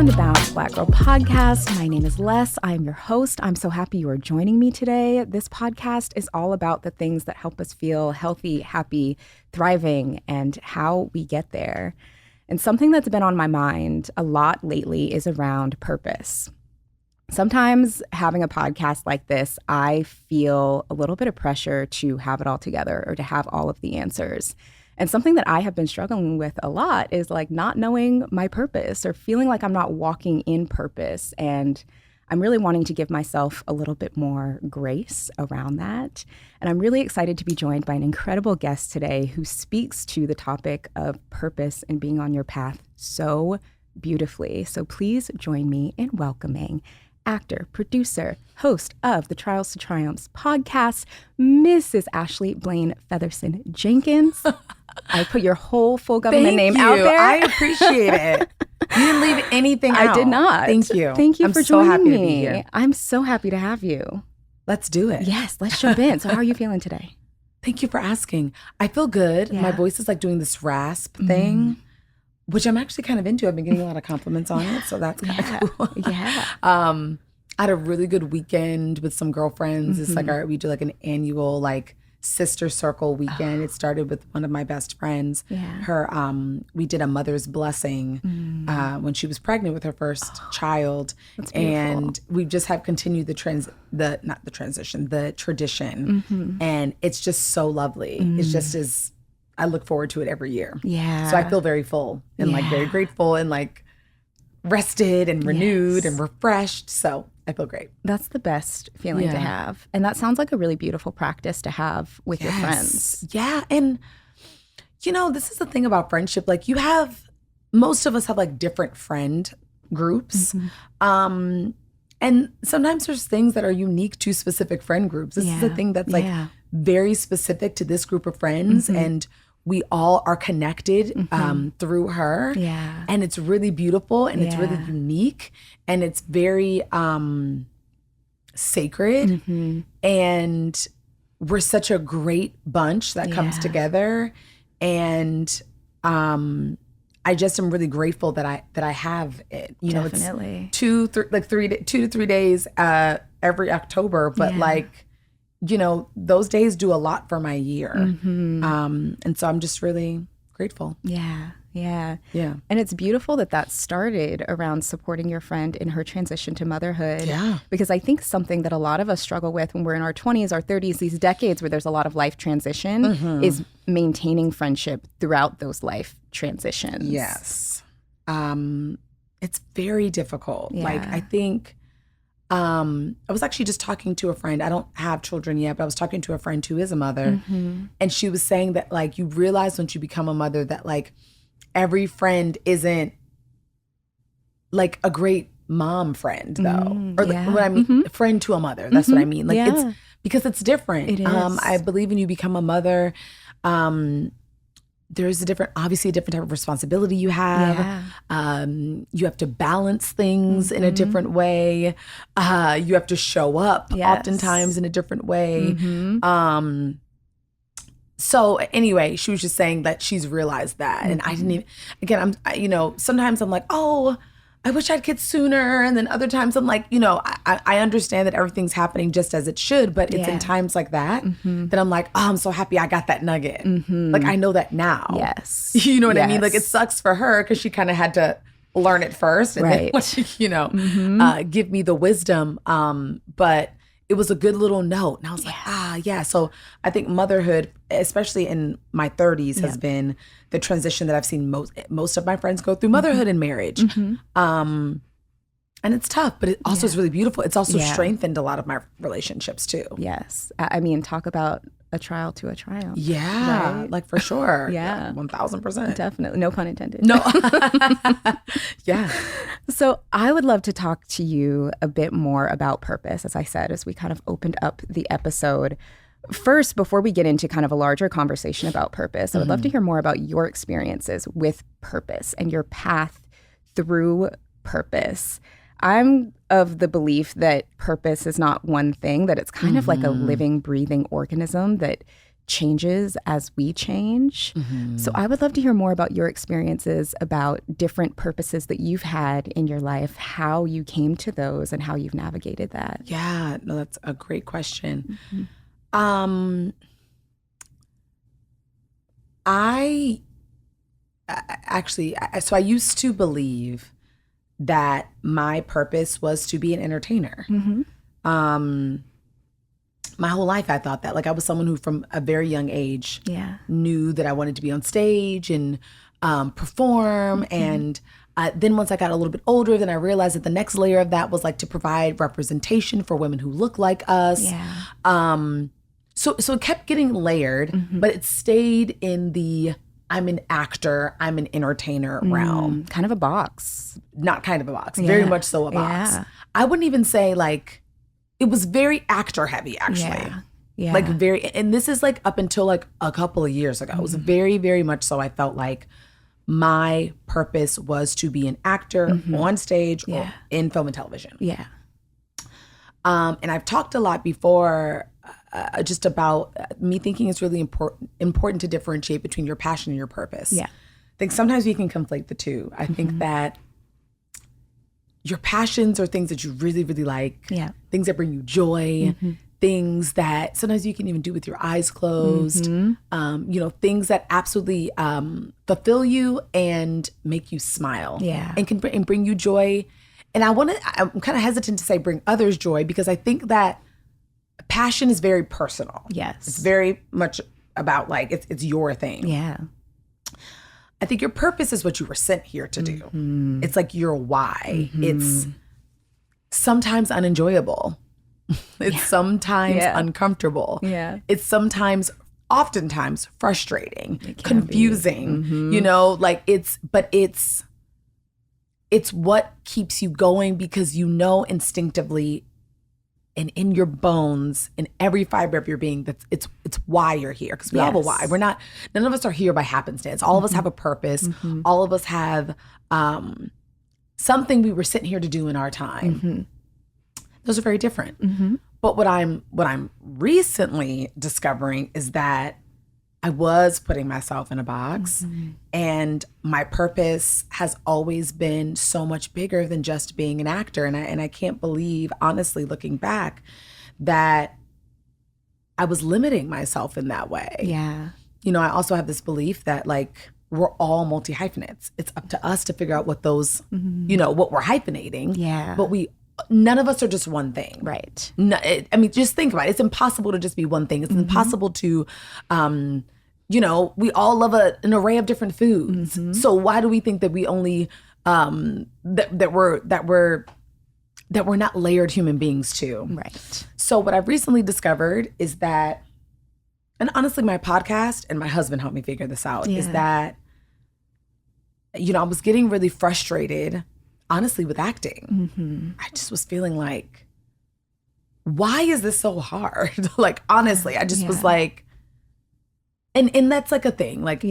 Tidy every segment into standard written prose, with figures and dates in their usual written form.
Welcome to Balanced Black Girl Podcast. My name is Les. I am your host. I'm so happy you are joining me today. This podcast is all about the things that help us feel healthy, happy, thriving, and how we get there. And something that's been on my mind a lot lately is around purpose. Sometimes having a podcast like this, I feel a little bit of pressure to have it all together or to have all of the answers. And something that I have been struggling with a lot is like not knowing my purpose or feeling like I'm not walking in purpose. And I'm really wanting to give myself a little bit more grace around that. And I'm really excited to be joined by an incredible guest today who speaks to the topic of purpose and being on your path so beautifully. So please join me in welcoming actor, producer, host of the Trials to Triumphs podcast, Mrs. Ashley Blaine Featherson-Jenkins. I put your whole full government name out there. I appreciate it. You didn't leave anything out. I did not. Thank you. Thank you for joining happy me. To be here. I'm so happy to have you. Let's do it. Yes, let's jump in. So how are you feeling today? Thank you for asking. I feel good. Yeah. My voice is like doing this rasp thing, which I'm actually kind of into. I've been getting a lot of compliments on it, so that's kind of cool. Yeah. I had a really good weekend with some girlfriends. It's like we do like an annual like sister circle weekend. It started with one of my best friends. Yeah. We did a mother's blessing when she was pregnant with her first child. That's beautiful. And we just have continued the tradition. And it's just so lovely. It's just as I look forward to it every year. Yeah. So I feel very full and like very grateful and like rested and renewed and refreshed. So I feel great. That's the best feeling to have. And that sounds like a really beautiful practice to have with your friends. Yeah. And, you know, this is the thing about friendship. Like most of us have like different friend groups. And sometimes there's things that are unique to specific friend groups. This is a thing that's like very specific to this group of friends. And we all are connected through her. Yeah. And it's really beautiful and it's really unique and it's very sacred. And we're such a great bunch that comes together. And I just am really grateful that I have it. You know, it's 2 to 3 days every October, but like, you know, those days do a lot for my year. And so I'm just really grateful. Yeah. Yeah. Yeah. And it's beautiful that started around supporting your friend in her transition to motherhood. Yeah. Because I think something that a lot of us struggle with when we're in our 20s, our 30s, these decades where there's a lot of life transition is maintaining friendship throughout those life transitions. Yes. It's very difficult. Yeah. Like, I think I was actually just talking to a friend. I don't have children yet, but I was talking to a friend who is a mother. And she was saying that like you realize once you become a mother that like every friend isn't like a great mom friend though. Or what I mean, friend to a mother. That's what I mean. Like it's because it's different. It is. I believe when you become a mother, there's obviously a different type of responsibility you have. You have to balance things in a different way. You have to show up oftentimes in a different way. So anyway, she was just saying that she's realized that. And I didn't even, again, sometimes I'm like, oh, I wish I had kids sooner. And then other times I'm like, you know, I understand that everything's happening just as it should, but it's in times like that that I'm like, oh, I'm so happy I got that nugget. Like I know that now. Yes. You know what I mean? Like it sucks for her because she kind of had to learn it first and then, give me the wisdom. But it was a good little note. And I was like, So I think motherhood, especially in my 30s, has been the transition that I've seen most of my friends go through, motherhood and marriage. And it's tough, but it also is really beautiful. It's also strengthened a lot of my relationships too. Yes. I mean, talk about a trial to a triumph. Yeah, right? like for sure. 1000%. Definitely. No pun intended. No. Yeah. So I would love to talk to you a bit more about purpose, as I said, as we kind of opened up the episode. First, before we get into kind of a larger conversation about purpose, I would love to hear more about your experiences with purpose and your path through purpose. I'm of the belief that purpose is not one thing, that it's kind of like a living, breathing organism that changes as we change. So I would love to hear more about your experiences about different purposes that you've had in your life, how you came to those and how you've navigated that. Yeah, no, that's a great question. I used to believe that my purpose was to be an entertainer. My whole life I thought that. Like, I was someone who from a very young age knew that I wanted to be on stage and perform. And then once I got a little bit older, then I realized that the next layer of that was like to provide representation for women who look like us. So it kept getting layered, but it stayed in the I'm an actor, I'm an entertainer realm. Kind of a box. Not kind of a box, very much so a box. I wouldn't even say like, it was very actor heavy actually. Like very, and this is like up until like a couple of years ago. It was very, very much so I felt like my purpose was to be an actor on stage or in film and television. And I've talked a lot before just about me thinking it's really important to differentiate between your passion and your purpose. I think sometimes we can conflate the two. I think that your passions are things that you really, really like, things that bring you joy, things that sometimes you can even do with your eyes closed, you know, things that absolutely fulfill you and make you smile and can bring you joy. And I'm kind of hesitant to say bring others joy because I think that passion is very personal. It's very much about like, it's your thing. I think your purpose is what you were sent here to do. It's like your why. It's sometimes unenjoyable. It's sometimes uncomfortable. It's oftentimes frustrating, confusing, you know, like it's what keeps you going because you know instinctively and in your bones, in every fiber of your being, that it's why you're here. Because we all have a why. None of us are here by happenstance. All of us have a purpose. All of us have something we were sitting here to do in our time. Those are very different. But what I'm recently discovering is that I was putting myself in a box and my purpose has always been so much bigger than just being an actor. And I can't believe, honestly, looking back, that I was limiting myself in that way. You know, I also have this belief that like, we're all multi-hyphenates. It's up to us to figure out what those, you know, what we're hyphenating. But none of us are just one thing. No, I mean, just think about it. It's impossible to just be one thing. It's impossible to, you know, we all love an array of different foods. So why do we think that we only, that we're not layered human beings too? So what I've recently discovered is that, and honestly, my podcast and my husband helped me figure this out, is that, you know, I was getting really frustrated honestly with acting. I just was feeling like, why is this so hard? Like, honestly, I just was like, and that's like a thing, like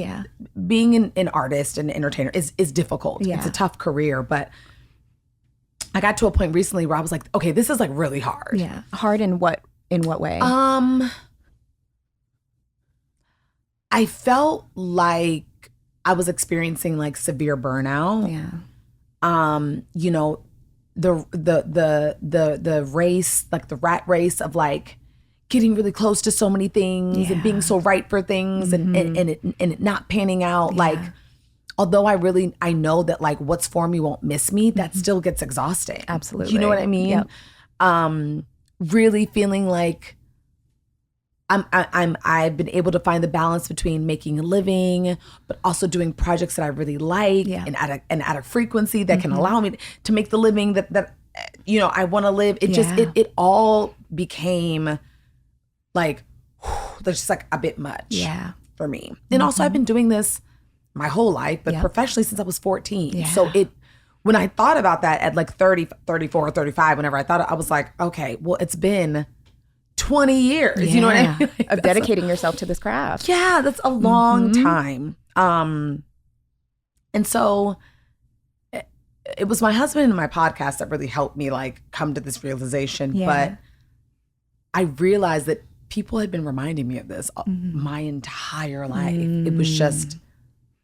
being an artist and an entertainer is difficult. It's a tough career, but I got to a point recently where I was like, okay, this is like really hard. Hard in what way? I felt like I was experiencing like severe burnout. You know, the race, like the rat race of like getting really close to so many things and being so right for things and it not panning out. Like, although I know that like what's for me won't miss me, that still gets exhausting. Absolutely. You know what I mean? Really feeling like I've been able to find the balance between making a living, but also doing projects that I really like and at a frequency that can allow me to make the living that you know I want to live. It just it all became like there's just like a bit much for me. And also I've been doing this my whole life, but professionally since I was 14. So when I thought about that at like 30, 34, 35, whenever I thought, I was like, okay, well, it's been 20 years, you know what I mean? Like, of dedicating yourself to this craft. Yeah, that's a long time. And so it was my husband and my podcast that really helped me like come to this realization. But I realized that people had been reminding me of this my entire life. It was just,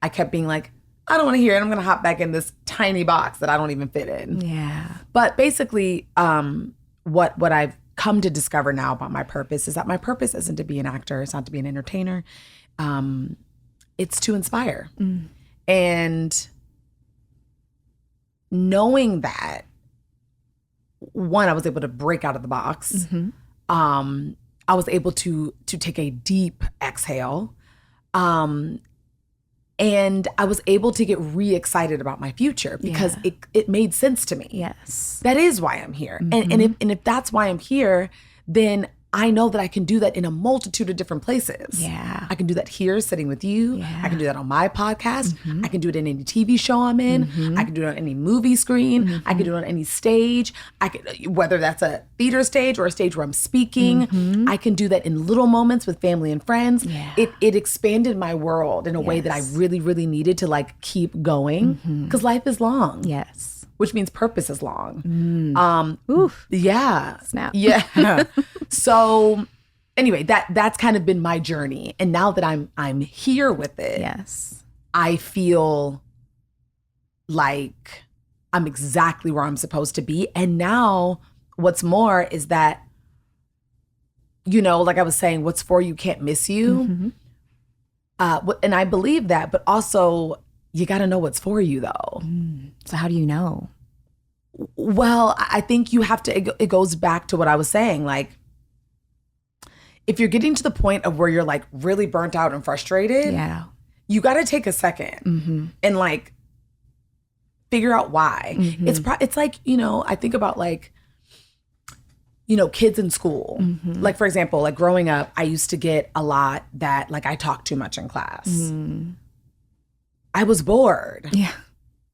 I kept being like, I don't want to hear it. I'm going to hop back in this tiny box that I don't even fit in. Yeah. But basically, what I've come to discover now about my purpose is that my purpose isn't to be an actor. It's not to be an entertainer. It's to inspire. And knowing that, one, I was able to break out of the box. I was able to take a deep exhale. And I was able to get re-excited about my future because it made sense to me. Yes. That is why I'm here. And if that's why I'm here, then I know that I can do that in a multitude of different places. Yeah. I can do that here sitting with you. Yeah. I can do that on my podcast. I can do it in any TV show I'm in. I can do it on any movie screen. I can do it on any stage. I can, whether that's a theater stage or a stage where I'm speaking. I can do that in little moments with family and friends. Yeah. It expanded my world in a way that I really, really needed to like keep going because life is long. Yes. Which means purpose is long. Oof. Yeah. Snap. Yeah. So anyway, that's kind of been my journey. And now that I'm here with it, Yes. I feel like I'm exactly where I'm supposed to be. And now what's more is that, you know, like I was saying, what's for you can't miss you. And I believe that, but also you got to know what's for you though. So how do you know? Well, I think you have to, it goes back to what I was saying. Like, if you're getting to the point of where you're like really burnt out and frustrated, you got to take a second and like figure out why. It's like, you know, I think about like, you know, kids in school. Like, for example, like growing up, I used to get a lot that like I talked too much in class. I was bored.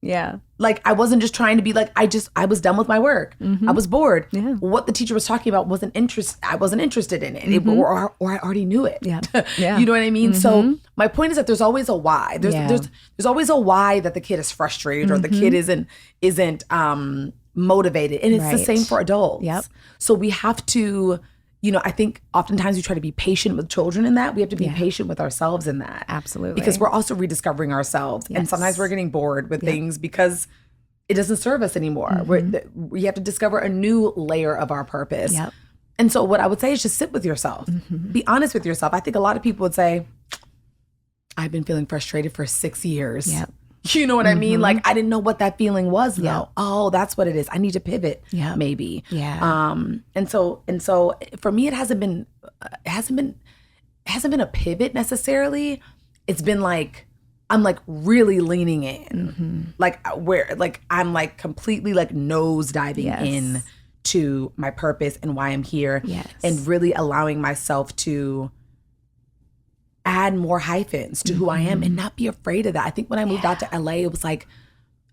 Yeah. Like, I wasn't just trying to be like, I was done with my work. I was bored. Yeah. What the teacher was talking about I wasn't interested in it, or I already knew it. Yeah. You know what I mean? So my point is that there's always a why. There's always a why that the kid is frustrated or the kid isn't motivated. And it's the same for adults. Yep. So we have to, you know, I think oftentimes we try to be patient with children in that. We have to be patient with ourselves in that. Absolutely. Because we're also rediscovering ourselves. And sometimes we're getting bored with things because it doesn't serve us anymore. We have to discover a new layer of our purpose. And so what I would say is just sit with yourself. Be honest with yourself. I think a lot of people would say, I've been feeling frustrated for 6 years. You know what I mean? Like, I didn't know what that feeling was though. Oh, that's what it is. I need to pivot maybe. And so for me, it hasn't been a pivot necessarily. It's been like, I'm like really leaning in, like where, like I'm like completely like nose diving in to my purpose and why I'm here, and really allowing myself to add more hyphens to who I am and not be afraid of that. I think when I moved out to LA, it was like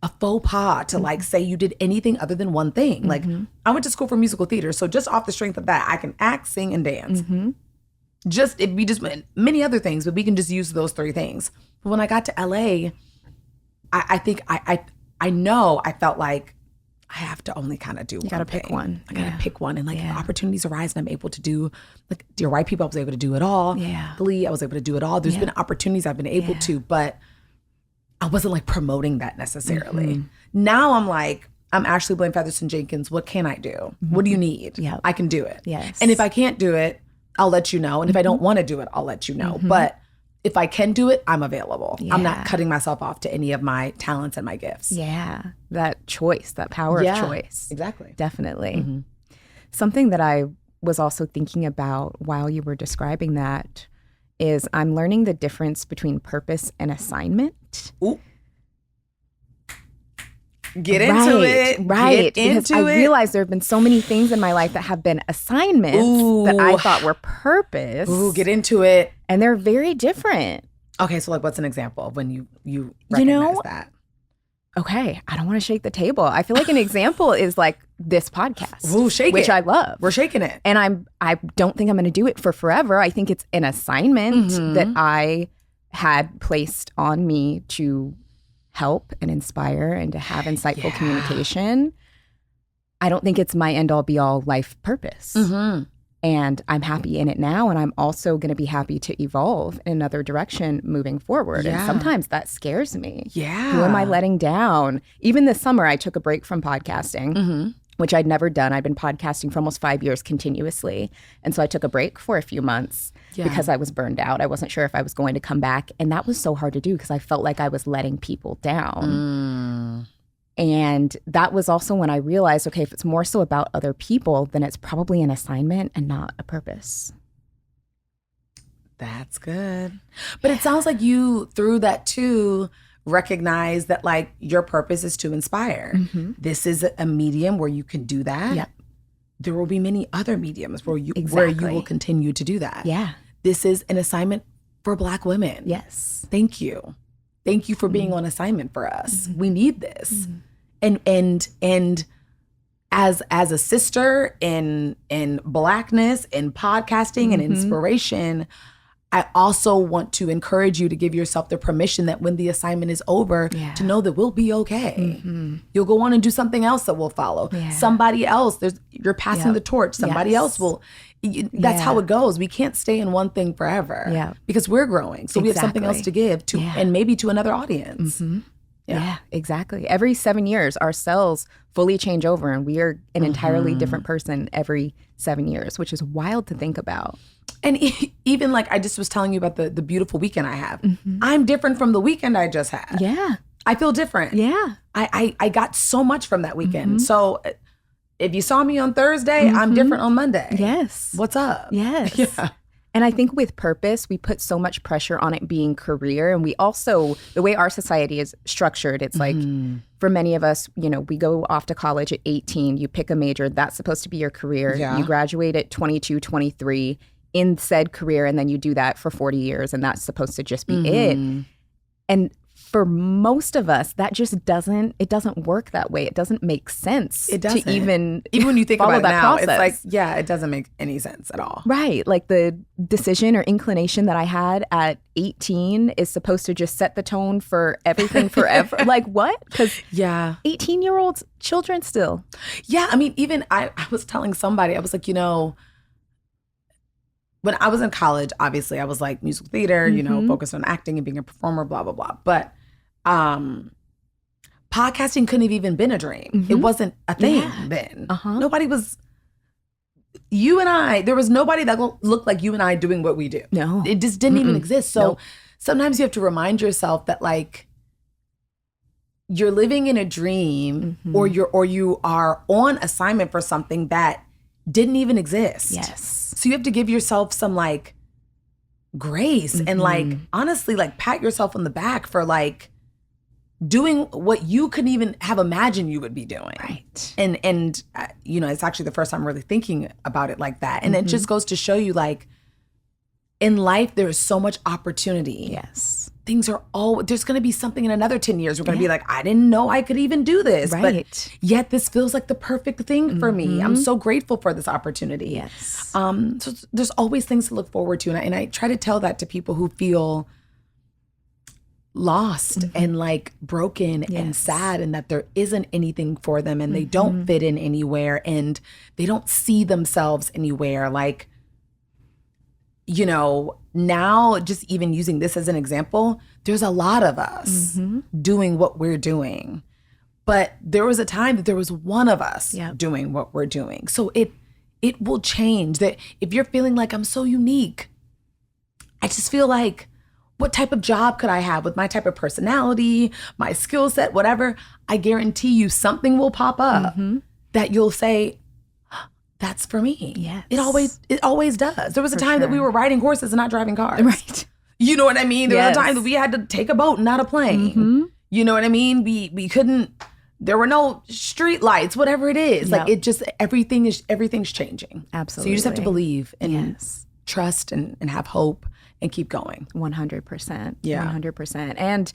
a faux pas to like say you did anything other than one thing. Like, I went to school for musical theater, so just off the strength of that, I can act, sing, and dance. It'd be just many other things, but we can just use those 3 things. But when I got to LA, I think I know I felt like I have to only kind of do one. You got to pick one. I got to pick one. And like if opportunities arise and I'm able to do, like Dear White People, I was able to do it all. Glee, I was able to do it all. There's been opportunities I've been able to, but I wasn't like promoting that necessarily. Now I'm like, I'm Ashley Blaine Featherson-Jenkins. What can I do? What do you need? I can do it. And if I can't do it, I'll let you know. And if I don't want to do it, I'll let you know. But if I can do it, I'm available. I'm not cutting myself off to any of my talents and my gifts. That choice, that power of choice. Exactly. Definitely. Something that I was also thinking about while you were describing that is I'm learning the difference between purpose and assignment. Ooh. Get into it. Right. Get because into I realized there have been so many things in my life that have been assignments that I thought were purpose. Ooh, get into it. And they're very different. Okay, so like what's an example of when you recognize that? Okay, I don't want to shake the table. I feel like an example is like this podcast. Ooh, shake which it. I love. We're shaking it. And I don't think I'm going to do it for forever. I think it's an assignment that I had placed on me to help and inspire and to have insightful communication. I don't think it's my end all be all life purpose. And I'm happy in it now. And I'm also going to be happy to evolve in another direction moving forward. Yeah. And sometimes that scares me. Yeah. Who am I letting down? Even this summer, I took a break from podcasting, which I'd never done. I'd been podcasting for almost 5 years continuously. And so I took a break for a few months because I was burned out. I wasn't sure if I was going to come back. And that was so hard to do because I felt like I was letting people down. And that was also when I realized, okay, if it's more so about other people, then it's probably an assignment and not a purpose. That's good. But it sounds like you, through that too, recognize that like your purpose is to inspire. This is a medium where you can do that. Yep. There will be many other mediums where you will continue to do that. Yeah. This is an assignment for Black women. Yes. Thank you. Thank you for being on assignment for us. We need this. And as a sister in Blackness, in podcasting and inspiration, I also want to encourage you to give yourself the permission that when the assignment is over, to know that we'll be okay. You'll go on and do something else that will follow. Somebody else, you're passing the torch. Somebody else will. That's how it goes. We can't stay in one thing forever because we're growing. So we have something else to give to, and maybe to another audience. Yeah, exactly. Every 7 years, our cells fully change over and we are an entirely different person every 7 years, which is wild to think about. And even like I just was telling you about the beautiful weekend I have. I'm different from the weekend I just had. Yeah. I feel different. Yeah. I got so much from that weekend. So if you saw me on Thursday, I'm different on Monday. Yes. What's up? Yes. Yeah. And I think with purpose, we put so much pressure on it being career. And we also, the way our society is structured, it's like for many of us, you know, we go off to college at 18, you pick a major, that's supposed to be your career. You graduate at 22, 23 in said career, and then you do that for 40 years, and that's supposed to just be it. And for most of us, that just doesn't work that way. It doesn't make sense. It doesn't. To even when you think follow about it that now, process. it's like, it doesn't make any sense at all. Right. Like the decision or inclination that I had at 18 is supposed to just set the tone for everything forever. Like what? Because 18-year-olds, children still. Yeah. I mean, even I was telling somebody, I was like, you know, when I was in college, obviously I was like musical theater, you know, focused on acting and being a performer, blah, blah, blah. But podcasting couldn't have even been a dream. It wasn't a thing then. Nobody was, you and I, there was nobody that looked like you and I doing what we do. No. It just didn't even exist. So sometimes you have to remind yourself that like, you're living in a dream or you are on assignment for something that didn't even exist. Yes. So you have to give yourself some like grace and like honestly like pat yourself on the back for like doing what you couldn't even have imagined you would be doing. Right. And you know, it's actually the first time I'm really thinking about it like that. And it just goes to show you like in life there is so much opportunity. Yes. Things are there's going to be something in another 10 years. We're going to be like, I didn't know I could even do this. Right. But yet this feels like the perfect thing for me. I'm so grateful for this opportunity. Yes. So there's always things to look forward to. And I try to tell that to people who feel lost and like broken and sad and that there isn't anything for them and they don't fit in anywhere and they don't see themselves anywhere. Like, you know, now just even using this as an example, there's a lot of us doing what we're doing. But there was a time that there was one of us doing what we're doing. So it will change. That if you're feeling like I'm so unique, I just feel like, what type of job could I have with my type of personality, my skill set, whatever? I guarantee you something will pop up that you'll say, that's for me. Yes. It always does. There was a time that we were riding horses and not driving cars. Right. You know what I mean? There was a time that we had to take a boat and not a plane. You know what I mean? We couldn't, there were no street lights, whatever it is. Like it just, everything's changing. Absolutely. So you just have to believe and trust and have hope and keep going. 100%. Yeah. 100%. And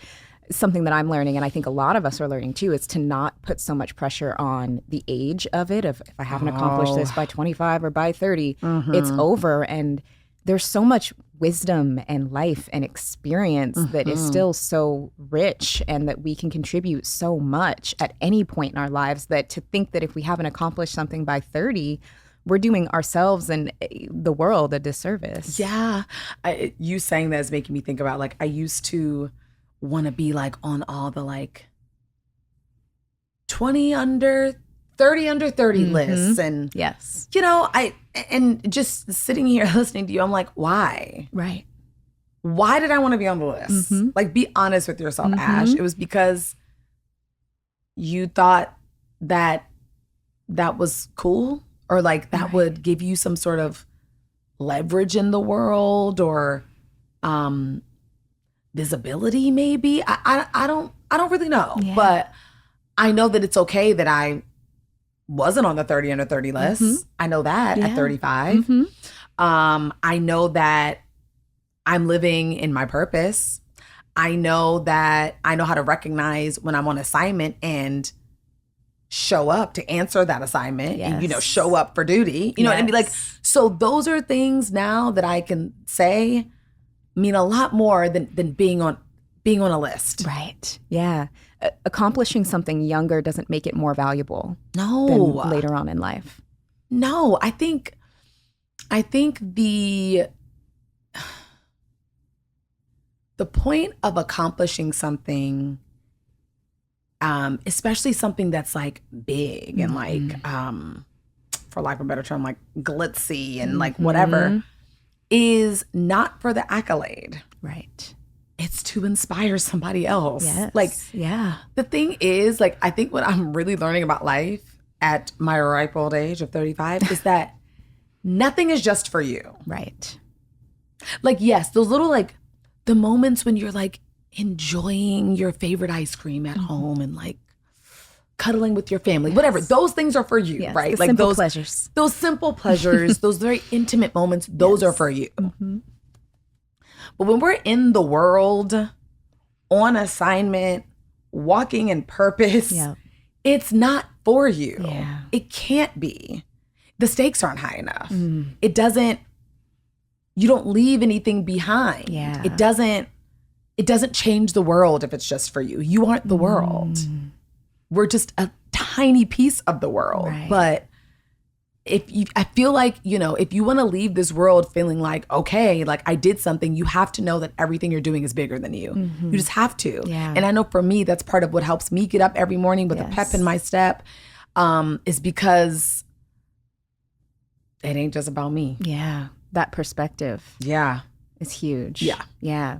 something that I'm learning, and I think a lot of us are learning too, is to not put so much pressure on the age of it. If I haven't accomplished this by 25 or by 30, it's over. And there's so much wisdom and life and experience that is still so rich and that we can contribute so much at any point in our lives, that to think that if we haven't accomplished something by 30, we're doing ourselves and the world a disservice. Yeah. You saying that is making me think about, like, I used to want to be like on all the like 20 under, 30 under 30 lists. And, yes, you know, and just sitting here listening to you, I'm like, why? Right. Why did I want to be on the list? Like, be honest with yourself, Ash. It was because you thought that was cool, or like that would give you some sort of leverage in the world, or visibility maybe. I don't really know. Yeah. But I know that it's okay that I wasn't on the 30 under 30 list. I know that at 35. I know that I'm living in my purpose. I know that I know how to recognize when I'm on assignment and show up to answer that assignment and, you know, show up for duty. You know what I mean? Like, so those are things now that I can say mean a lot more than being on a list. Right. Yeah. Accomplishing something younger doesn't make it more valuable. No. Than later on in life. No. I think the point of accomplishing something, especially something that's like big and like, for lack of a better term, like glitzy and like whatever, is not for the accolade. Right. It's to inspire somebody else. Yes. Like, yeah. The thing is, like, I think what I'm really learning about life at my ripe old age of 35 is that nothing is just for you. Right. Like, yes, those little, like, the moments when you're like enjoying your favorite ice cream at home and like cuddling with your family, whatever, those things are for you, right? Like those pleasures. Those simple pleasures, those very intimate moments, those are for you. But when we're in the world, on assignment, walking in purpose, it's not for you. Yeah. It can't be. The stakes aren't high enough. It doesn't. You don't leave anything behind. Yeah. It doesn't change the world if it's just for you. You aren't the world. We're just a tiny piece of the world. Right. But I feel like, you know, if you want to leave this world feeling like, okay, like I did something, you have to know that everything you're doing is bigger than you. You just have to. Yeah. And I know for me, that's part of what helps me get up every morning with a pep in my step, is because it ain't just about me. Yeah. That perspective. Yeah. Is huge. Yeah. Yeah.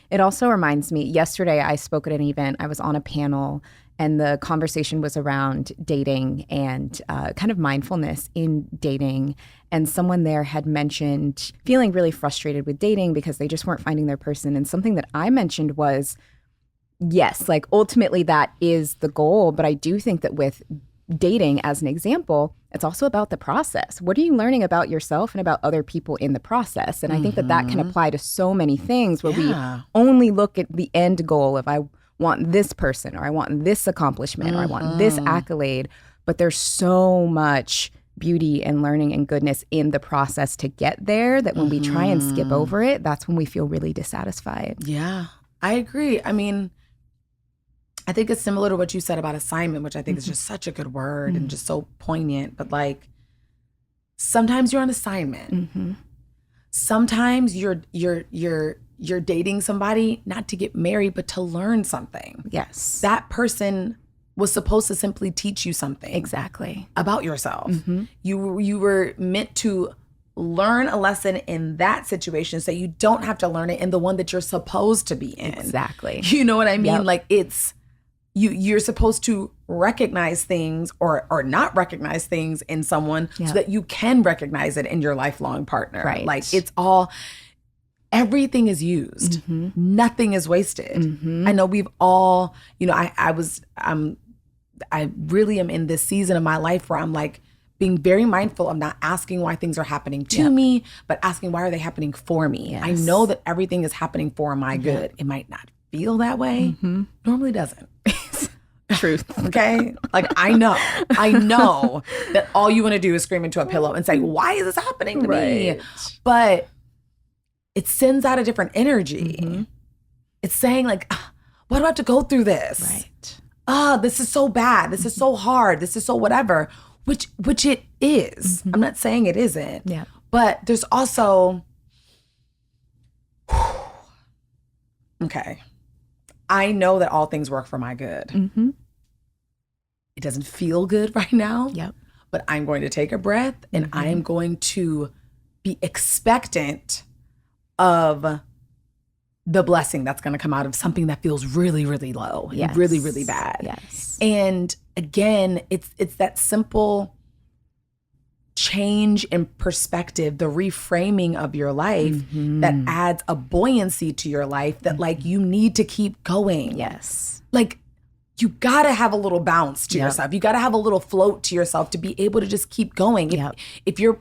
It also reminds me, yesterday I spoke at an event. I was on a panel and the conversation was around dating and kind of mindfulness in dating. And someone there had mentioned feeling really frustrated with dating because they just weren't finding their person. And something that I mentioned was, yes, like ultimately that is the goal. But I do think that with dating as an example, it's also about the process. What are you learning about yourself and about other people in the process? And I think that can apply to so many things where we only look at the end goal of I want this person or I want this accomplishment or I want this accolade. But there's so much beauty and learning and goodness in the process to get there that when we try and skip over it, that's when we feel really dissatisfied. Yeah, I agree. I mean, I think it's similar to what you said about assignment, which I think is just such a good word and just so poignant. But like, sometimes you're on assignment. Sometimes you're dating somebody not to get married, but to learn something. Yes, that person was supposed to simply teach you something exactly about yourself. You were meant to learn a lesson in that situation so you don't have to learn it in the one that you're supposed to be in. Exactly. You know what I mean? Like it's. You're supposed to recognize things or not recognize things in someone so that you can recognize it in your lifelong partner. Right. Like it's all, everything is used. Nothing is wasted. I know we've all, you know, I really am in this season of my life where I'm like being very mindful of not asking why things are happening to me, but asking why are they happening for me? Yes. I know that everything is happening for my good. It might not feel that way. Normally doesn't. Truth. Okay? Like I know that all you want to do is scream into a pillow and say, why is this happening to me? But it sends out a different energy. It's saying like, why do I have to go through this? Right. This is so bad. This is so hard. This is so whatever. Which is. I'm not saying it isn't. Yeah. But there's also, okay, I know that all things work for my good. It doesn't feel good right now. Yep. But I'm going to take a breath and I am going to be expectant of the blessing that's going to come out of something that feels really, really low, and really, really bad. Yes. And again, it's that simple change in perspective, the reframing of your life that adds a buoyancy to your life that like you need to keep going. Yes. Like you got to have a little bounce to yourself. You got to have a little float to yourself to be able to just keep going. If you're,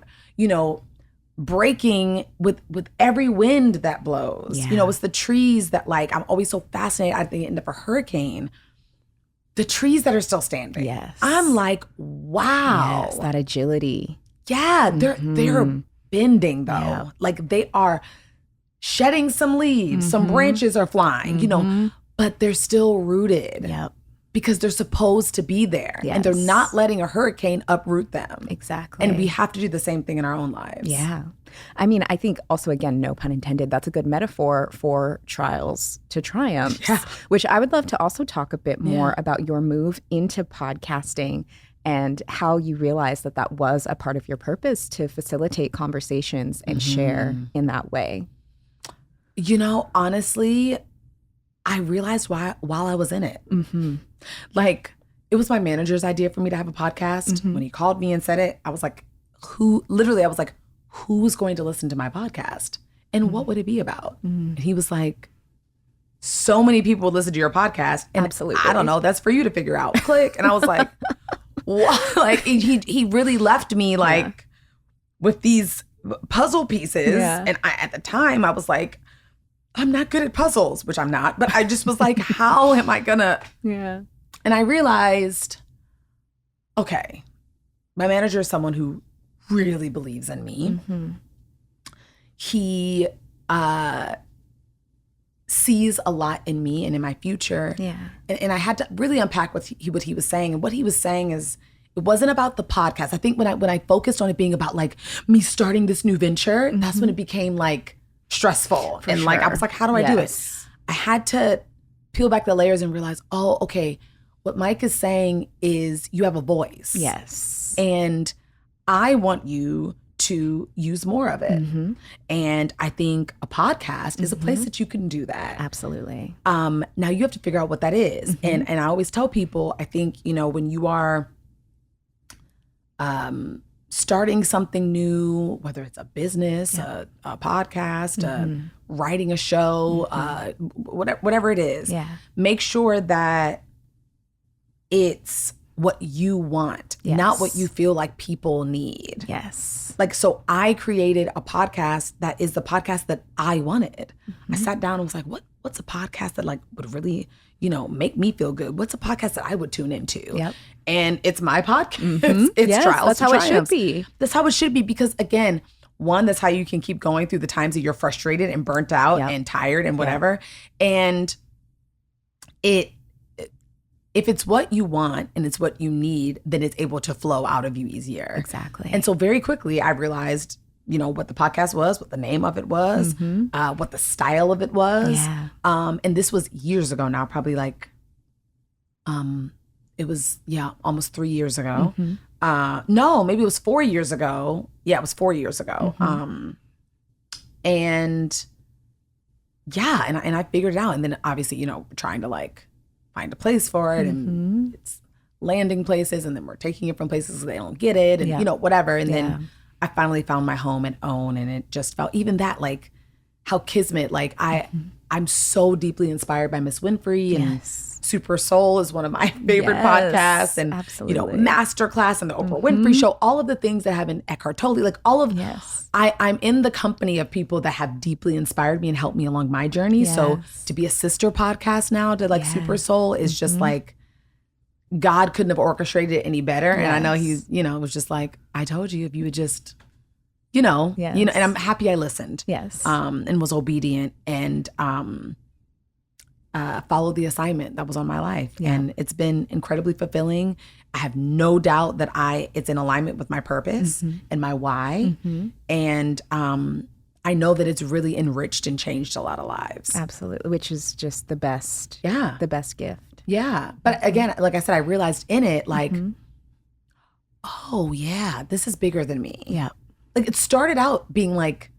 breaking with every wind that blows, it's the trees that like, I'm always so fascinated at the end of a hurricane, the trees that are still standing. Yes. I'm like, wow. Yes, that agility. Yeah, they're bending though. Yeah. Like they are shedding some leaves, some branches are flying, but they're still rooted. Yep. Because they're supposed to be there. Yes. And they're not letting a hurricane uproot them. Exactly. And we have to do the same thing in our own lives. Yeah. I mean, I think also, again, no pun intended, that's a good metaphor for trials to triumphs, which I would love to also talk a bit more about your move into podcasting and how you realized that that was a part of your purpose to facilitate conversations and share in that way. Honestly, I realized while I was in it. Like, it was my manager's idea for me to have a podcast. When he called me and said it, I was like, who's going to listen to my podcast? And what would it be about? And he was like, so many people would listen to your podcast. And absolutely. I don't know, that's for you to figure out. Click. And I was like, what? Like, he really left me like with these puzzle pieces. And at the time, I was like, I'm not good at puzzles, which I'm not, but I just was like, how am I gonna? Yeah. And I realized, okay, my manager is someone who really believes in me. He sees a lot in me and in my future. Yeah. And I had to really unpack what he was saying. And what he was saying is, it wasn't about the podcast. I think when I focused on it being about like me starting this new venture, that's when it became like stressful. And like, I was like, how do I do it? I had to peel back the layers and realize, oh, okay, what Mike is saying is you have a voice. Yes. And I want you to use more of it. And I think a podcast is a place that you can do that. Absolutely. Now you have to figure out what that is. And I always tell people, I think, when you are starting something new, whether it's a business, a podcast, writing a show, whatever it is, make sure that it's what you want, not what you feel like people need. Yes. Like, so I created a podcast that is the podcast that I wanted. I sat down and was like, what's a podcast that like would really, make me feel good? What's a podcast that I would tune into? Yep. And it's my podcast. It's Trials that's to how Triumphs. it should be. That's how it should be, because again, one, that's how you can keep going through the times that you're frustrated and burnt out and tired and whatever. And if it's what you want and it's what you need, then it's able to flow out of you easier. Exactly. And so very quickly I realized, what the podcast was, what the name of it was, what the style of it was. Yeah. And this was years ago now, probably like, it was, almost 3 years ago. No, maybe it was 4 years ago. Yeah, it was 4 years ago. And I figured it out. And then obviously, trying to like find a place for it and it's landing places, and then we're taking it from places they don't get it and whatever. And then I finally found my home and own, and it just felt even that like how kismet, like I'm so deeply inspired by Miss Winfrey and Super Soul is one of my favorite podcasts, and Masterclass and the Oprah Winfrey Show, all of the things that have in Eckhart Tolle, like all of I'm in the company of people that have deeply inspired me and helped me along my journey. So to be a sister podcast now to like Super Soul is just like, God couldn't have orchestrated it any better. And I know he's, it was just like, I told you if you would just, and I'm happy I listened. Yes. And was obedient. And followed the assignment that was on my life. Yeah. And it's been incredibly fulfilling. I have no doubt that it's in alignment with my purpose and my why. And I know that it's really enriched and changed a lot of lives. Absolutely, which is just the best. Yeah. The best gift. Yeah. But again, like I said, I realized in it, like, oh yeah, this is bigger than me. Yeah. Like it started out being like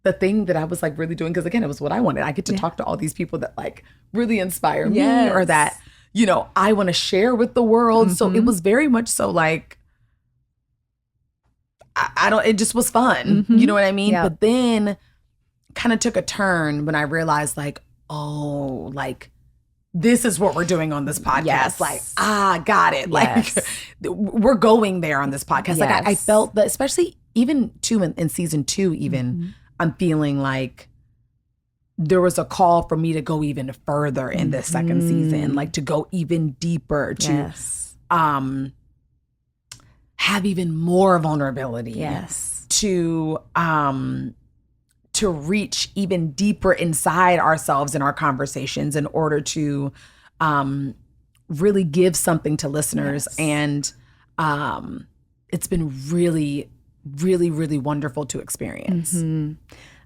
the thing that I was like really doing. Cause again, it was what I wanted. I get to talk to all these people that like really inspire me or that, you know, I want to share with the world. So it was very much so like, it just was fun. You know what I mean? Yeah. But then kind of took a turn when I realized like, oh, like this is what we're doing on this podcast. Yes. Like, got it. Like we're going there on this podcast. Yes. Like I felt that, especially even too in season 2, even I'm feeling like there was a call for me to go even further in this second season, like to go even deeper, to have even more vulnerability. Yes. To reach even deeper inside ourselves in our conversations in order to really give something to listeners. Yes. And it's been really, really, really wonderful to experience.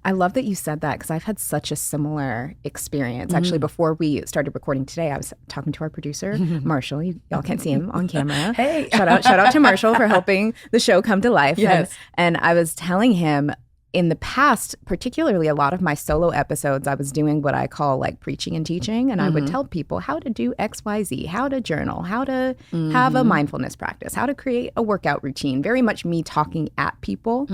I love that you said that because I've had such a similar experience. Actually, before we started recording today, I was talking to our producer, Marshall. Y'all can't see him on camera. Hey. Shout out to Marshall for helping the show come to life. Yes. And I was telling him in the past, particularly a lot of my solo episodes, I was doing what I call like preaching and teaching. And I would tell people how to do X, Y, Z, how to journal, how to have a mindfulness practice, how to create a workout routine, very much me talking at people.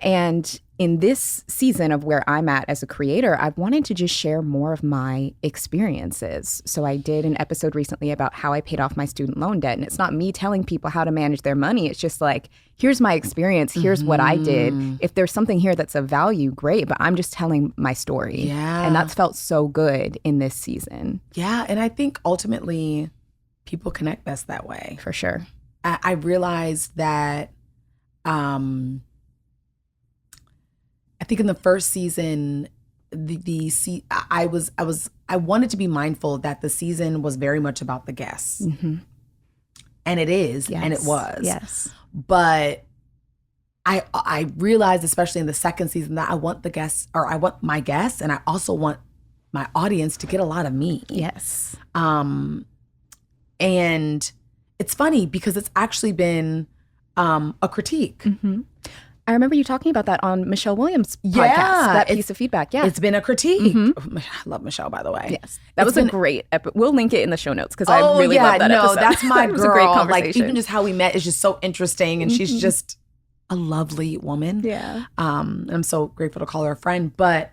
And in this season of where I'm at as a creator, I've wanted to just share more of my experiences. So I did an episode recently about how I paid off my student loan debt. And it's not me telling people how to manage their money. It's just like, here's my experience. Here's what I did. If there's something here that's of value, great. But I'm just telling my story. Yeah. And that's felt so good in this season. Yeah. And I think ultimately people connect best that way. For sure. I realized that I think in the first season, I wanted to be mindful that the season was very much about the guests. And it is, and it was. Yes. But I realized, especially in the second season, that I want the guests, or I want my guests, and I also want my audience to get a lot of me. Yes. And it's funny because it's actually been a critique. I remember you talking about that on Michelle Williams' podcast, that piece of feedback. Yeah. It's been a critique. I love Michelle, by the way. Yes. That was a great episode. We'll link it in the show notes because I really love that episode. That's my girl. It was a great conversation. Like, even just how we met is just so interesting. And she's just a lovely woman. Yeah. And I'm so grateful to call her a friend. But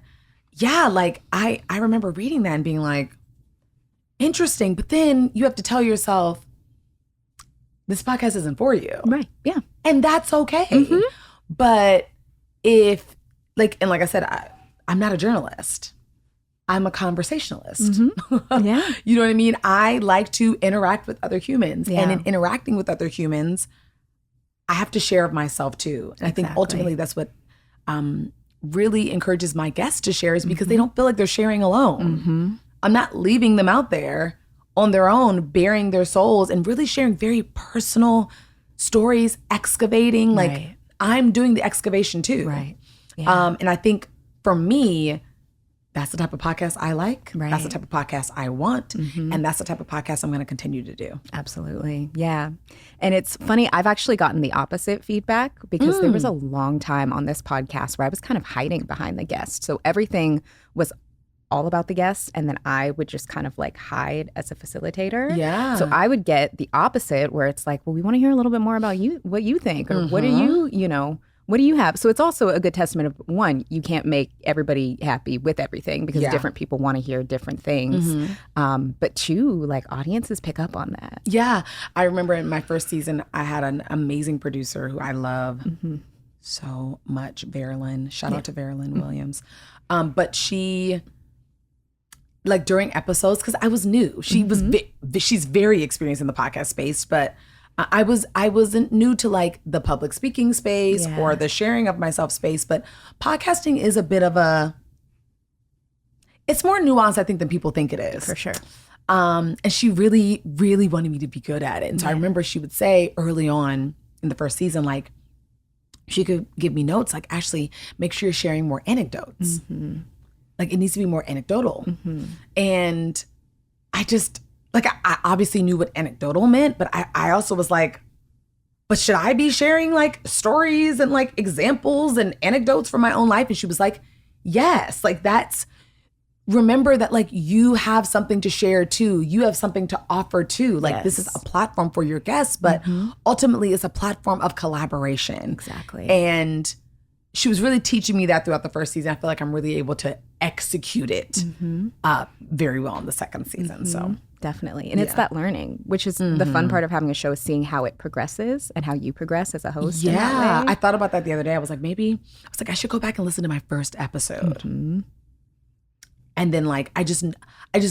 yeah, like I remember reading that and being like, interesting. But then you have to tell yourself, this podcast isn't for you. Right. Yeah. And that's okay. But if, like I said, I'm not a journalist. I'm a conversationalist. Yeah. You know what I mean? I like to interact with other humans. Yeah. And in interacting with other humans, I have to share of myself too. And I think ultimately that's what really encourages my guests to share, is because they don't feel like they're sharing alone. I'm not leaving them out there on their own, bearing their souls and really sharing very personal stories, excavating. Like, I'm doing the excavation too. Right. Yeah. And I think for me, that's the type of podcast I like. Right. That's the type of podcast I want. And that's the type of podcast I'm going to continue to do. Absolutely. Yeah. And it's funny, I've actually gotten the opposite feedback because there was a long time on this podcast where I was kind of hiding behind the guest. So everything was all about the guests, and then I would just kind of like hide as a facilitator. Yeah. So I would get the opposite where it's like, well, we want to hear a little bit more about you, what you think, or what do what do you have? So it's also a good testament of, one, you can't make everybody happy with everything because different people want to hear different things. But two, like, audiences pick up on that. Yeah. I remember in my first season, I had an amazing producer who I love so much, Verilyn. Shout out to Verilyn Williams. But she, like, during episodes, because I was new, she's very experienced in the podcast space, but I wasn't new to like the public speaking space or the sharing of myself space. But podcasting is a bit of it's more nuanced, I think, than people think it is. For sure. And she really, really wanted me to be good at it. And so I remember she would say early on in the first season, like, she could give me notes like, Ashley, make sure you're sharing more anecdotes. Like, it needs to be more anecdotal. And I just, like, I obviously knew what anecdotal meant, but I also was like, but should I be sharing like stories and like examples and anecdotes from my own life? And she was like, yes, like remember that like you have something to share too. You have something to offer too. Like this is a platform for your guests, but ultimately it's a platform of collaboration. Exactly. And she was really teaching me that throughout the first season. I feel like I'm really able to execute it very well in the second season. So definitely. And it's that learning, which is the fun part of having a show, is seeing how it progresses and how you progress as a host. Yeah. In that way. I thought about that the other day. I was like, I should go back and listen to my first episode. And then like, I just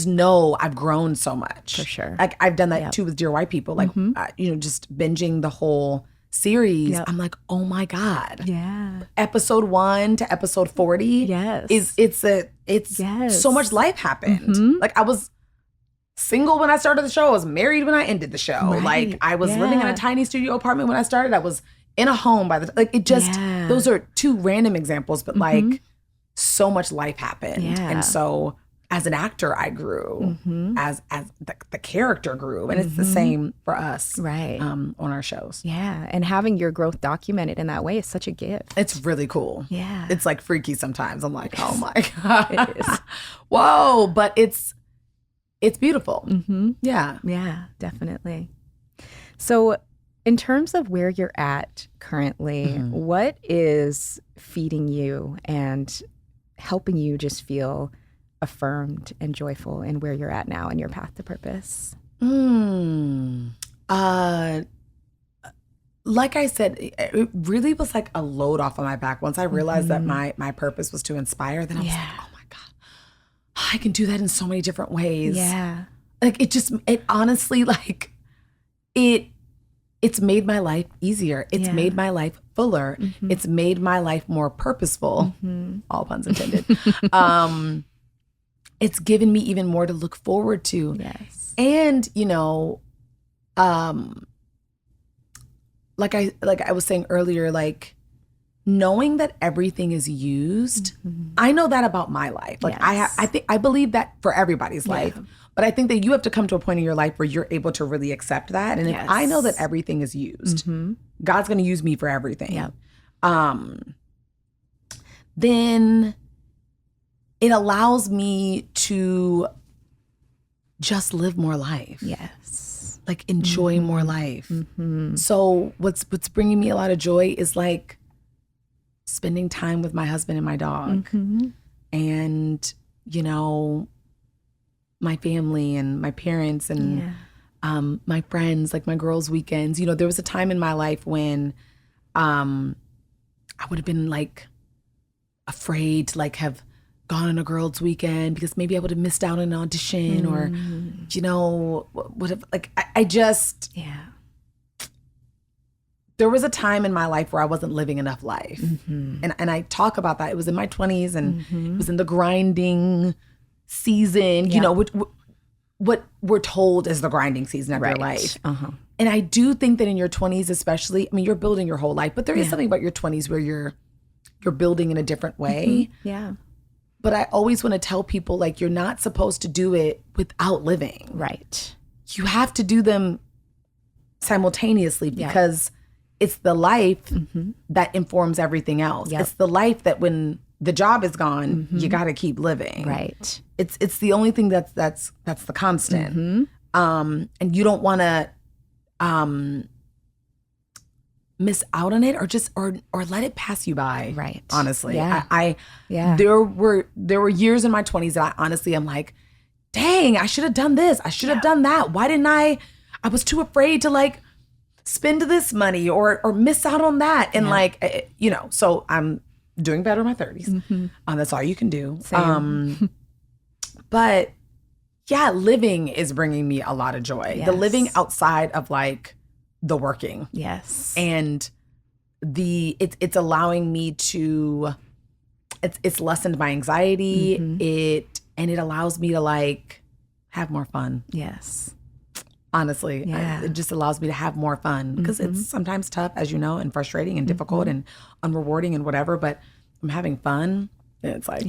know I've grown so much. For sure. Like I've done that too with Dear White People. Like, just binging the whole series. I'm like, oh my God. Yeah. Episode 1 to episode 40. Yes. It's so much life happened. Like I was single when I started the show. I was married when I ended the show. Right. Like I was living in a tiny studio apartment when I started. I was in a home those are two random examples, but like so much life happened. Yeah. And so as an actor, I grew as the character grew. And it's the same for us on our shows. Yeah. And having your growth documented in that way is such a gift. It's really cool. Yeah. It's like freaky sometimes. I'm like, oh my God. It is. Whoa. But it's beautiful. Yeah. Yeah, definitely. So in terms of where you're at currently, what is feeding you and helping you just feel affirmed and joyful in where you're at now in your path to purpose? Like I said, it really was like a load off on my back. Once I realized that my purpose was to inspire, then I was like, oh my God, I can do that in so many different ways. Yeah. Like it honestly, like it's made my life easier. It's made my life fuller. It's made my life more purposeful. All puns intended. It's given me even more to look forward to. Yes. And, like I was saying earlier, like knowing that everything is used, I know that about my life. Like I believe that for everybody's life. But I think that you have to come to a point in your life where you're able to really accept that. And if I know that everything is used, God's going to use me for everything. Then it allows me to just live more life. Yes. Like enjoy more life. So what's bringing me a lot of joy is like spending time with my husband and my dog and, my family and my parents and my friends, like my girls' weekends. There was a time in my life when I would have been like afraid to like have gone on a girls' weekend because maybe I would have missed out on an audition or, would have like, I just, there was a time in my life where I wasn't living enough life. And I talk about that. It was in my 20s and it was in the grinding season, what we're told is the grinding season of your life. And I do think that in your 20s especially, I mean, you're building your whole life, but there is something about your 20s where you're building in a different way. But I always want to tell people, like, you're not supposed to do it without living. Right. You have to do them simultaneously because it's the life that informs everything else. It's the life that when the job is gone, you got to keep living. Right. It's the only thing that's the constant. And you don't want to miss out on it or let it pass you by. Right. Honestly. Yeah. There were years in my 20s that I honestly am like, dang, I should have done this. I should have done that. Why didn't I was too afraid to like spend this money or miss out on that. And like, so I'm doing better in my 30s. That's all you can do. But yeah, living is bringing me a lot of joy. The living outside of like the working. Yes. And it's allowing me to, it's lessened my anxiety. And it allows me to like have more fun. Yes. Honestly, it just allows me to have more fun because it's sometimes tough, as you know, and frustrating and difficult and unrewarding and whatever. But I'm having fun. And it's like,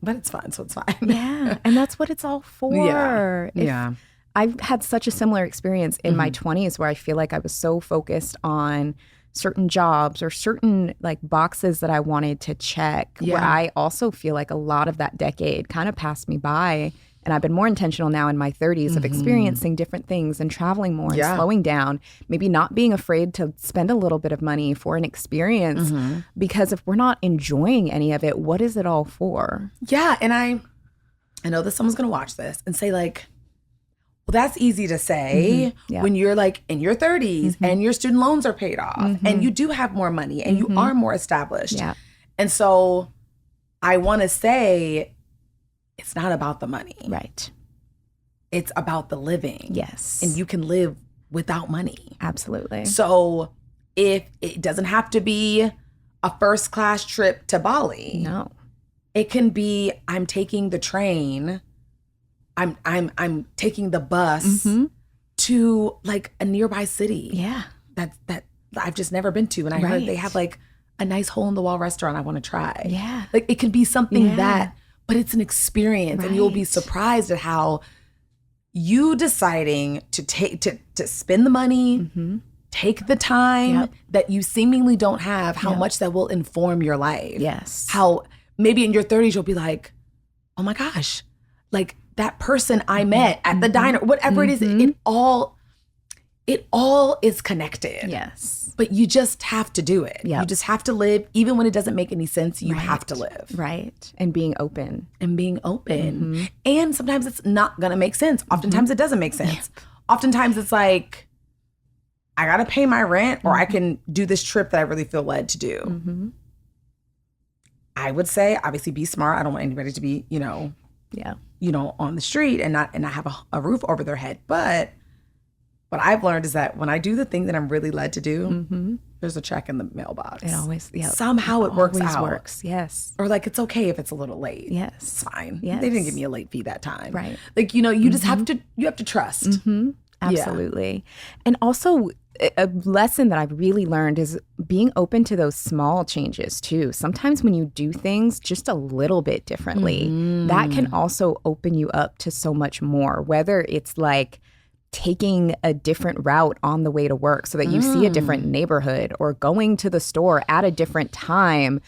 but it's fun. So it's fine. Yeah. And that's what it's all for. Yeah. I've had such a similar experience in my 20s where I feel like I was so focused on certain jobs or certain like boxes that I wanted to check, where I also feel like a lot of that decade kind of passed me by. And I've been more intentional now in my 30s of experiencing different things and traveling more and slowing down, maybe not being afraid to spend a little bit of money for an experience, because if we're not enjoying any of it, what is it all for? Yeah. And I know that someone's going to watch this and say like, well, that's easy to say when you're like in your 30s and your student loans are paid off and you do have more money and you are more established. Yeah. And so I want to say it's not about the money. Right. It's about the living. Yes. And you can live without money. Absolutely. So if it doesn't have to be a first class trip to Bali. No. It can be I'm taking the train. I'm taking the bus to like a nearby city. Yeah. That I've just never been to. And I heard they have like a nice hole in the wall restaurant I want to try. Yeah. Like it can be something that, but it's an experience and you'll be surprised at how you deciding to spend the money, take the time that you seemingly don't have, how much that will inform your life. Yes. How maybe in your 30s you'll be like, oh my gosh, like that person I met at the diner, whatever it is, it all is connected. Yes. But you just have to do it. Yep. You just have to live. Even when it doesn't make any sense, you have to live. Right. And being open. And sometimes it's not going to make sense. Oftentimes it doesn't make sense. Yep. Oftentimes it's like, I got to pay my rent or I can do this trip that I really feel led to do. I would say, obviously, be smart. I don't want anybody to be, on the street and not have a roof over their head. But what I've learned is that when I do the thing that I'm really led to do, there's a check in the mailbox. It always, somehow it works out. Works, yes. Or like, it's okay if it's a little late. Yes. It's fine. Yes. They didn't give me a late fee that time. Right. Like, you just have to trust. Absolutely. And also a lesson that I've really learned is being open to those small changes too. Sometimes when you do things just a little bit differently, that can also open you up to so much more, whether it's like taking a different route on the way to work so that you see a different neighborhood or going to the store at a different time.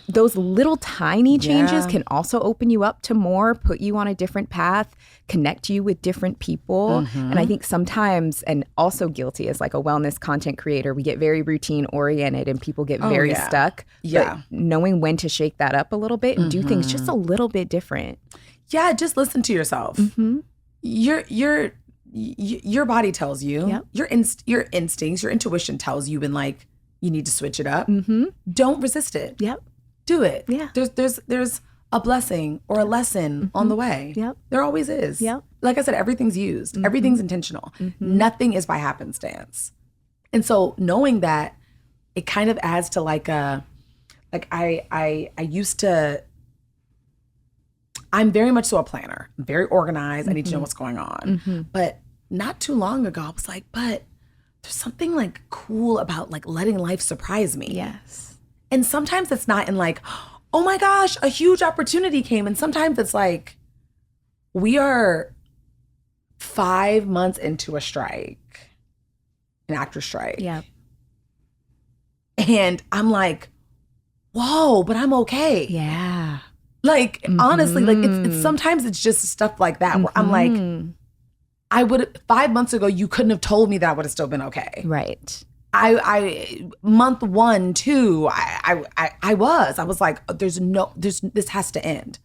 Those little tiny changes can also open you up to more, put you on a different path, connect you with different people. And I think sometimes, and also guilty as like a wellness content creator, we get very routine oriented and people get very stuck. Yeah. But knowing when to shake that up a little bit and do things just a little bit different. Yeah, just listen to yourself. Your body tells you, your instincts, your intuition tells you when like you need to switch it up. Don't resist it. Do it. Yeah. There's a blessing or a lesson on the way. There always is. Like I said, everything's used. Everything's intentional. Nothing is by happenstance. And so knowing that, it kind of adds to like I used to. I'm very much so a planner. I'm very organized. I need to know what's going on. But not too long ago, I was like, but there's something like cool about like letting life surprise me. Yes. And sometimes it's not in like, oh my gosh, a huge opportunity came. And sometimes it's like, we are 5 months into a strike, an actor strike. Yeah. And I'm like, whoa, but I'm okay. Yeah. Like, honestly, like it's sometimes it's just stuff like that where I'm like, 5 months ago, you couldn't have told me that would have still been okay. Right. I month 1, 2, I was like, this has to end.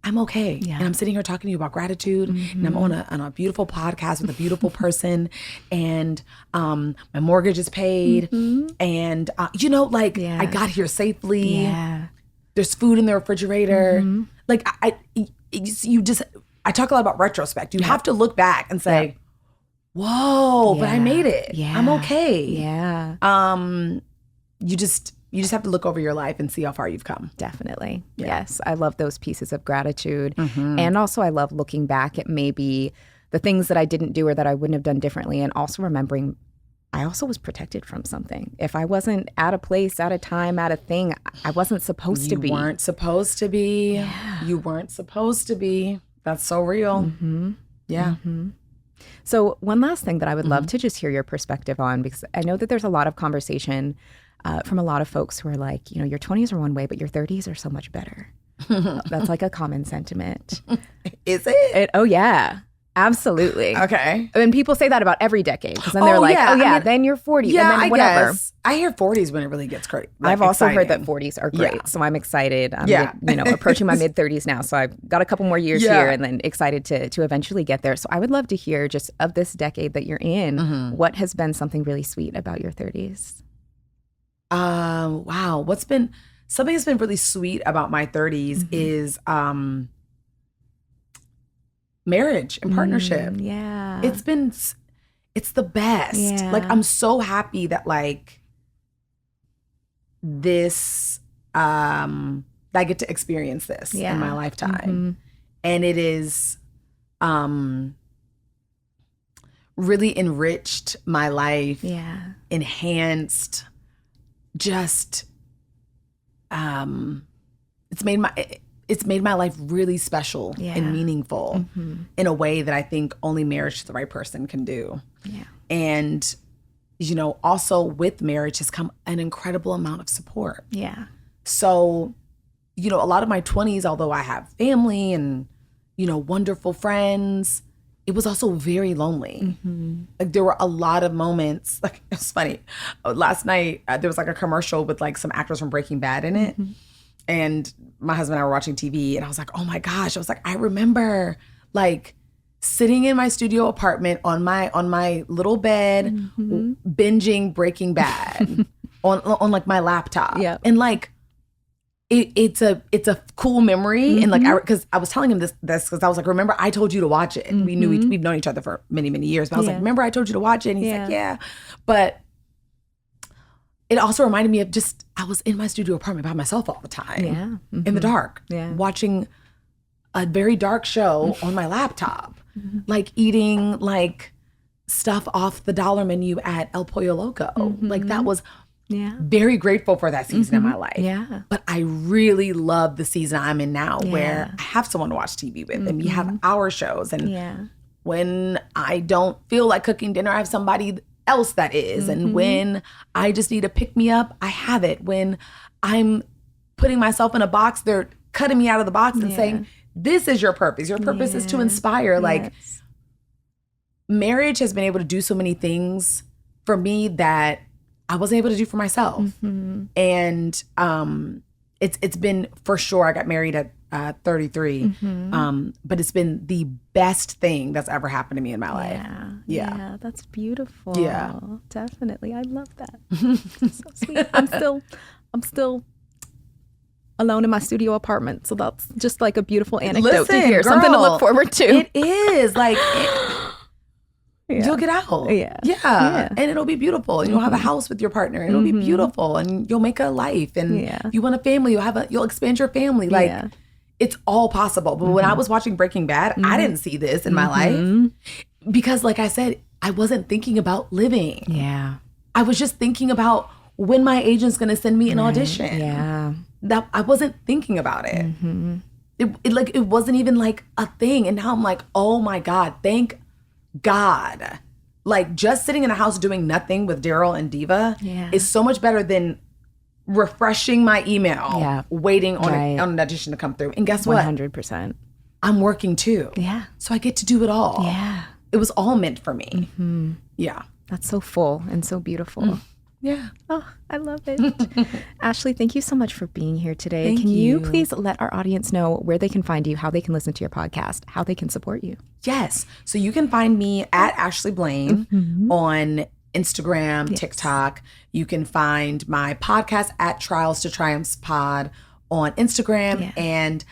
I'm okay. Yeah. And I'm sitting here talking to you about gratitude and I'm on a beautiful podcast with a beautiful person and my mortgage is paid and, I got here safely. Yeah. There's food in the refrigerator. Like I talk a lot about retrospect. You have to look back and say, whoa, but I made it. Yeah. I'm okay. Yeah. you just have to look over your life and see how far you've come. Definitely. Yeah. Yes. I love those pieces of gratitude. And also I love looking back at maybe the things that I didn't do or that I wouldn't have done differently, and also remembering I also was protected from something. If I wasn't at a place, at a time, at a thing, I wasn't supposed to be. You weren't supposed to be. Yeah. You weren't supposed to be. That's so real. Yeah. So one last thing that I would love to just hear your perspective on, because I know that there's a lot of conversation from a lot of folks who are like, you know, your 20s are one way, but your 30s are so much better. That's like a common sentiment. Is it? Oh, yeah. Absolutely. Okay. And people say that about every decade, because then they're like, oh, yeah, I mean, then you're 40. Yeah, and then whatever. I hear 40s when it really gets great. Like, I've also heard that 40s are great. Yeah. So I'm excited. I'm approaching my mid 30s now. So I've got a couple more years here, and then excited to eventually get there. So I would love to hear just of this decade that you're in, what has been something really sweet about your 30s? Wow. Something that's been really sweet about my 30s is marriage and partnership. Yeah. It's the best. Yeah. Like, I'm so happy that like this, that I get to experience this in my lifetime. And it is really enriched my life. Yeah. Enhanced, just it's made my life really special and meaningful in a way that I think only marriage to the right person can do. Yeah. And, you know, also with marriage has come an incredible amount of support. Yeah. So, you know, a lot of my 20s, although I have family and, you know, wonderful friends, it was also very lonely. Like, there were a lot of moments, like, it's funny. Last night, there was like a commercial with like some actors from Breaking Bad in it. And my husband and I were watching TV, and I was like, oh my gosh. I was like, I remember like sitting in my studio apartment on my little bed, binging Breaking Bad on like my laptop. Yeah. And like, it's a cool memory. And like, because I was telling him this because I was like, remember I told you to watch it. We've known each other for many, many years. But I was like, remember I told you to watch it? And he's like, yeah. But it also reminded me of just, I was in my studio apartment by myself all the time. In the dark. Watching a very dark show on my laptop. Like eating like stuff off the dollar menu at El Pollo Loco. Like, that was very grateful for that season in my life. Yeah. But I really love the season I'm in now, where I have someone to watch TV with, and we have our shows. And when I don't feel like cooking dinner, I have somebody else that is. And when I just need a pick me up, I have it. When I'm putting myself in a box, they're cutting me out of the box and saying, this is your purpose. Your purpose is to inspire. Like, marriage has been able to do so many things for me that I wasn't able to do for myself. And it's been, for sure, I got married at 33, but it's been the best thing that's ever happened to me in my life. Yeah, that's beautiful. Yeah, definitely. I love that. So sweet. I'm still alone in my studio apartment, so that's just like a beautiful anecdote to hear. Girl, something to look forward to. It is like you'll get out. And it'll be beautiful. You'll have a house with your partner, and it'll be beautiful, and you'll make a life, and you want a family. You'll expand your family. Like, it's all possible. But when I was watching Breaking Bad, I didn't see this in my life, because, like I said, I wasn't thinking about living. I was just thinking about when my agent's going to send me an audition. That I wasn't thinking about it. It wasn't even like a thing. And now I'm like, oh my God, thank God. Like, just sitting in a house doing nothing with Daryl and Diva is so much better than refreshing my email, waiting on an audition to come through. And guess what? 100%. I'm working too. So I get to do it all. It was all meant for me. Yeah. That's so full and so beautiful. Yeah. Oh, I love it. Ashley, thank you so much for being here today. Can you please let our audience know where they can find you, how they can listen to your podcast, how they can support you? Yes. So you can find me at Ashley Blaine on Instagram, TikTok. You can find my podcast at Trials to Triumphs Pod on Instagram. And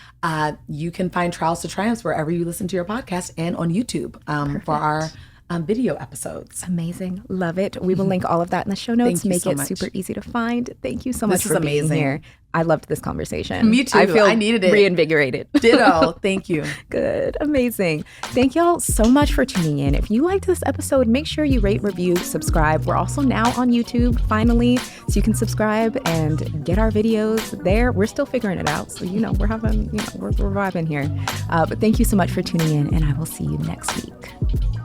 you can find Trials to Triumphs wherever you listen to your podcast, and on YouTube for our video episodes. Amazing. Love it. We will link all of that in the show notes. Make it super easy to find. Thank you so much for being here. I loved this conversation. Me too. I needed it. Reinvigorated. Ditto. Thank you. Good. Amazing. Thank y'all so much for tuning in. If you liked this episode, make sure you rate, review, subscribe. We're also now on YouTube, finally, so you can subscribe and get our videos there. We're still figuring it out. So, we're having, we're vibing here. But thank you so much for tuning in, and I will see you next week.